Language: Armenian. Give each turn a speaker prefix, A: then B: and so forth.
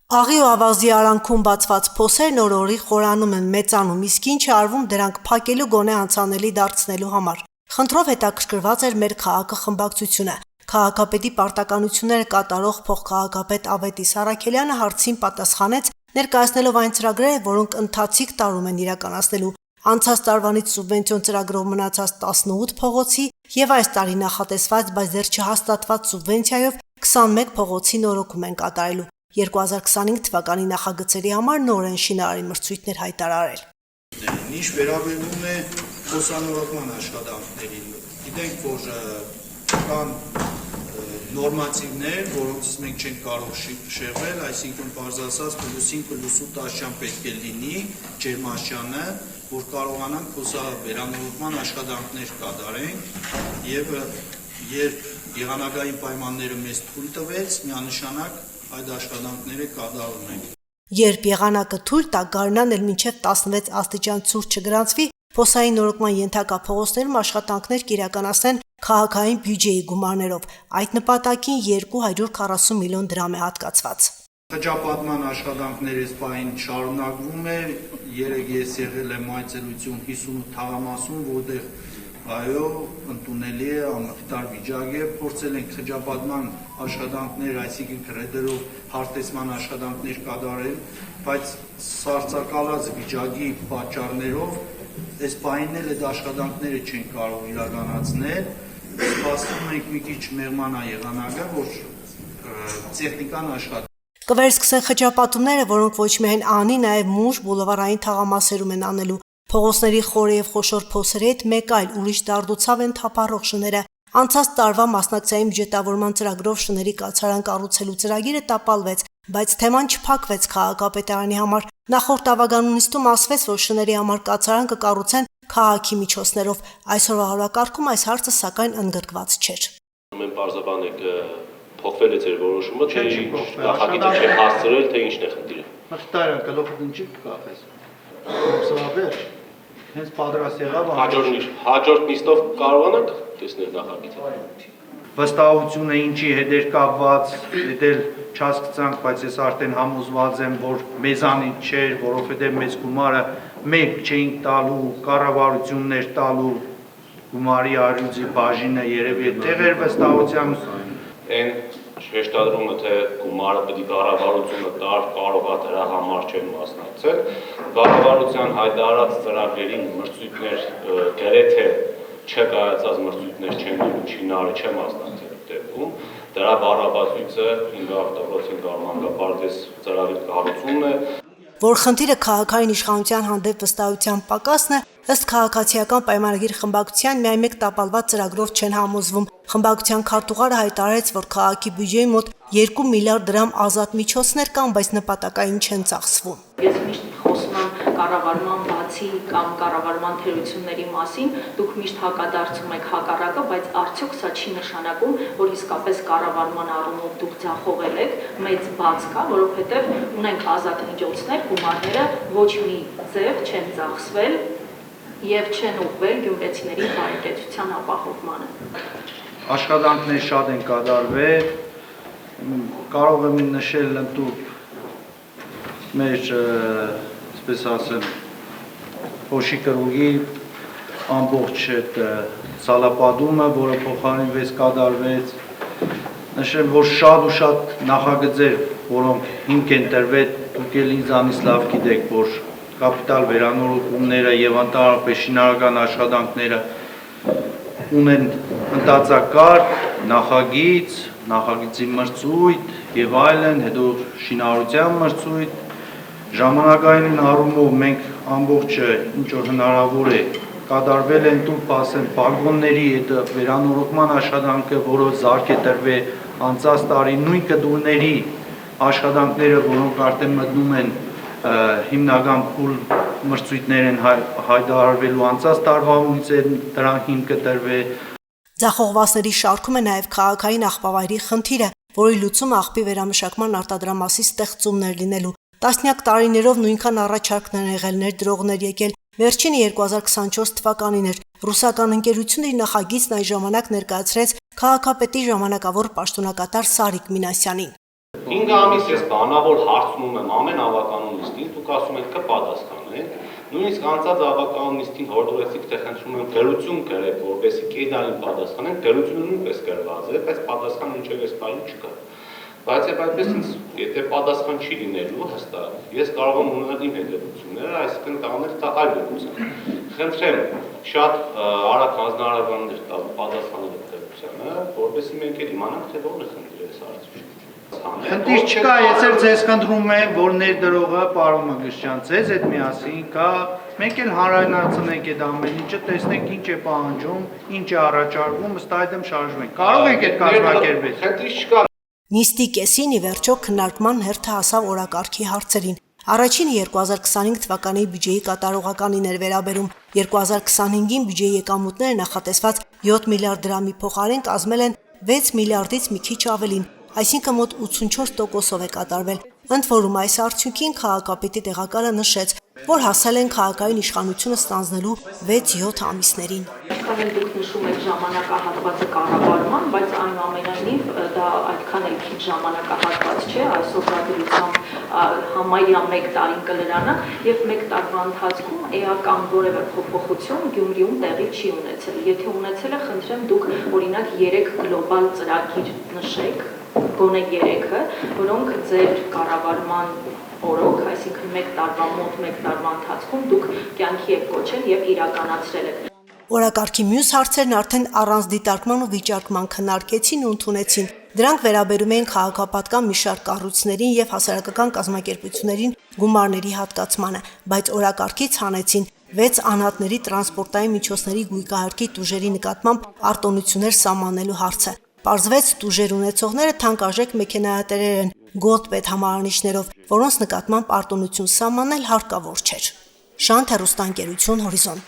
A: Աղի ու ավազի արանքում բացված փոսերն օր-օրի խորանում են, մեծանում, իսկ ինչ է արվում դրանք փակելու գոնե անցանելի դարձնելու համար։ Խնդրով հետաքրքրված էր մեր քաղաքը խմբակցությունը։ Քաղաքապետի պարտականությունները կատարող փոխքաղաքապետ Ավետիս Առաքելյանը հարցին պատասխանեց, ներկայացնելով այն ծրագրերը, որոնք ընթացիկ տարում են իրականացնելու։ Անցած տարվանից սուբվենցիոն ծրագրով մնացած 18 փողոցի եւ այս տարի նախատեսված, բայց դեռ չհաստատված սուբվենցիայով 21 փողոցի նորոգում են կատարելու։ 2025 թվականի նախագծերի համար նոր են շինարարի մրցույթներ հայտարարել։
B: Ինչ վերաբերում է փոսանորոգման աշխատանքներին, գիտենք, որ կան նորմատիվներ, որոնցից մենք չենք կարող շեղվել, այսինքն պարզ ասած +5+8 աշյան պետք է լինի ջերմաշյանը, որ կարողանանք փոսավերանորոգման աշխատանքներ կատարենք եւ երբ եղանակային պայմանները մեզ թույլ տվեց, միանշանակ այդ աշխատանքները կատարում ենք։
A: Երբ եղանակը թույլ տա, գարնան էլ մինչև 16 աստիճան ցուրտ չգրանցվի, փոսային նորոգման ենթակա փողոցներում աշխատանքներ կիրականացնեն քաղաքային բյուջեի գումարներով։ Այդ նպատակին 240 միլիոն դրամ է հատկացված։
B: Խճապատման աշխատանքները այս պահին շարունակվում է, երեք ես եղել եմ այցելություն 58 թաղամասում, որտեղ այո, ընդունելի է, անմխիթար վիճակ է, փորձել ենք խճապատման աշխատանքներ, այսինքն գրեդերով հարթեցման աշխատանքներ կատարել, բայց սառցակալած վիճակի պատճառներով այս պահին էլ այդ աշխատանքները չեն կարող իրականացնել, սպասում ենք մի քիչ մեղմանա եղանակը, որ տեխնիկան աշխատի։
A: Կվերսկսեն խճապատումները, որոնք ոչ միայն անի, նաև մուժ բուլևարային թաղամասերում են անելու։ Փողոցների խորը եւ խոշոր փոսերի հետ մեկ այլ ուրիշ դարդուցավ են թափառող շները։ Անցած տարվա մասնակցային բյուջետավորման ծրագրով շների կացարան կառուցելու ծրագիրը տապալվեց, բայց թեման չփակվեց քաղաքապետարանի համար։ Նախորդ ավագանուն նիստում ասվեց, որ շների համար կացարան կկառուցեն քաղաքի միջոցներով։ Այսօրվա օրակարգում այս հարցը սակայն ընդգրկված չէր։
C: Մենք պարզաբանենք փոխվել է ձեր որոշումը, թե նախագիծը չէ հասցրել, թե ինչն է խնդիրը։
B: Մխիթարյան գլուխը ինչի կկախես։ Սովաբեր հենց պատրաստ եղավ
C: հաջորդ նիստով կարողանանք տեսնել նախագիծը։
B: Վստահությունը ինչի հետ էր կապված, դա չհասկացանք, բայց ես արդեն համոզված եմ, որ մեզանից չէր, որովհետև մեծ գումարը մենք չէինք տալու, կառավարություններ տալու գումարի առյուծի բաժինը երևի այդտեղ էր վստահության։
C: Այն շեշտադրումը, թե գումարը պետք է կառավարությունը տար, կարող է դրա համար չեն մասնակցել, կառավարության հայտարարած ծրագրերին մրցույթներ գրեթե չկայացած մրցույթներ չեն լինում, շինարարը չէ մասնակցել դեպքում, դրա բառապացույցը 5% կառմանկապարտեզ ծրագրի կառուցումն է։
A: Որ խնդիրը քաղաքային իշխանության հանդեպ վստահության պակասն է, ըստ քաղաքացիական պայմանագիր խմբակցության միայն մեկ տապալված ծրագրով չեն համոզվում։ Խմբակցության քարտուղարը հայտարարեց, որ քաղաքի բյուջեի մոտ 2 միլիարդ դրամ ազատ միջոցներ կան, բայց նպատակային չեն ծախսվում։
D: Ես միշտ խոսում եմ կառավարման բացի կամ կառավարման թերությունների մասին, դուք միշտ հակադարձում եք հակառակը, բայց արդյոք սա չի նշանակում, որ իսկապես կառավարման առումով դուք ձախողել եք, մեծ բաց կա, որովհետև ունենք ազատ միջոցներ, գումարները ոչ մի ձև չեն ծախսվել եւ չեն ուղղվել գյումրեցիների բարեկեցության ապահովմանը։
B: Աշխատանքներ շատ են կատարվել, կարող եմ նշել ընդդուք մեր, այսպես ասեմ, փոշի կրուգի ամբողջ այդ ցալապատումը, որը փոխարինվեց, կատարվեց, նշեմ, որ շատ ու շատ նախագծեր, որոնք հիմք են տրվել, դուք էլ ինձանից լավ գիտեք, որ կապիտալ վերանորոգումները եւ ընդհանրապես շինարարական աշխատանքները ունեն ընդարձակարգ, նախագիծ, նախագծի մրցույթ եւ այլն, հետո շինարարության մրցույթ, ժամանակային առումով մենք ամբողջը ինչ որ հնարավոր է կատարվել են տուփ ասեմ բագոնների այդ վերանորոգման աշխատանքը, որը զարգ է տրվել անցած տարի, նույն կդուրների աշխատանքները, որոնք արդեն մտնում են հիմնական փուլ մրցույթներ են հայտարարվելու անցած տարվա ույց է դրան հիմքը տրվել։
A: Ձախողվածների շարքում է նաև քաղաքային աղբավայրի խնդիրը, որի լուծումը աղբի վերամշակման արտադրամասի ստեղծումներ լինելու։ Տասնյակ տարիներով նույնքան առաջարկներ են եղել, ներդրողներ եկել, վերջինը 2024 թվականին էր։ Ռուսական ընկերությունը իր նախագիծն այն ժամանակ ներկայացրեց քաղաքապետի ժամանակավոր պաշտոնակատար Սարիկ Մինասյանին։
C: 5 ամիս ես բանավոր հարցնում եմ ամեն ավականու նիստին, դուք ասում եք կպատասխանեք, նույնիսկ անցած ավականու նիստին հորդորեցիք, թե խնդրում եմ գրություն գրեք, որպեսզի կեդալին պատասխանենք, գրությունը նույնպես գրված է, բայց պատասխան մինչև այս պահին չկա։ Բայց եւ այդպես ինձ եթե պատասխան չի լինելու հստակ, ես կարող եմ ունենալ իմ հետևությունները, այսինքն տանել դա այլ ուղղությամբ։ Խնդրեմ շատ արագ հանձնարարականներ տալ պատասխանելու հետևությանը, որպեսզի մենք էլ իմանանք, թե ո՞րն է խնդիրը այս հարցում։
B: Խնդիր չկա, ես էլ ձեզ խնդրում եմ, որ ներդրողը պարոն Մգրտչյան, ձեզ հետ միասին կա, մենք էլ հանրայնացնենք այդ ամեն ինչը, տեսնենք ինչ է պահանջում, ինչ է առաջարկվում, ըստ այդմ շարժվենք։ Կարող եք այդ կազմակերպել։
C: Խնդիր չկա։
A: Նիստի կեսին ի վերջո քննարկման հերթը հասավ օրակարգի հարցերին։ Առաջինը 2025 թվականի բյուջեի կատարողականին էր վերաբերում։ 2025-ին բյուջեի եկամուտները նախատեսված 7 միլիարդ դրամի փոխարեն կազմել են 6 միլիարդից մի քիչ ավելին, այսինքն մոտ 84%-ով է կատարվել։ Ընդ որում այս արդյունքին քաղաքապետի տեղակալը նշեց, որ հասել են քաղաքային իշխանությունը ստանձնելու 6-7 ամիսներին։
D: Այսքան էլ դուք նշում եք ժամանակահատվածը կառավարման, բայց այնուամենայնիվ դա այդքան էլ քիչ ժամանակահատված չէ, այսօրվա դրությամբ համարյա 1 տարին կլրանա եւ 1 տարվա ընթացքում էական որևէ փոփոխություն Գյումրիում տեղի չի ունեցել։ Եթե ունեցել է, խնդրեմ դուք օրինակ 3 գլոբալ ծրագիր նշեք, գոնե 3-ը, որոնք ձեր կառավարման օրոք, այսինքն 1 տարվա մոտ 1 տարվա ընթացքում դուք կյանքի եք կոչել եւ իրականացրել եք։
A: Օրակարգի մյուս հարցերն արդեն առանց դիտարկման ու վիճարկման քննարկեցին ու ընդունեցին։ Դրանք վերաբերում էին քաղաքապատկան մի շարք կառույցներին եւ հասարակական կազմակերպություններին գումարների հատկացմանը, բայց օրակարգից հանեցին 6 անհատների տրանսպորտային միջոցների գույքահարկի տուժերի նկատմամբ արտոնություններ սահմանելու հարցը։ Պարզվեց տուժեր ունեցողները թանկարժեք մեքենայատերեր են գոլդ պետհամարանիշներով, որոնց նկատմամբ արտոնություն սահմանել հարկավոր չէր։ Շանթ հեռուստաընկերություն Հորիզոն։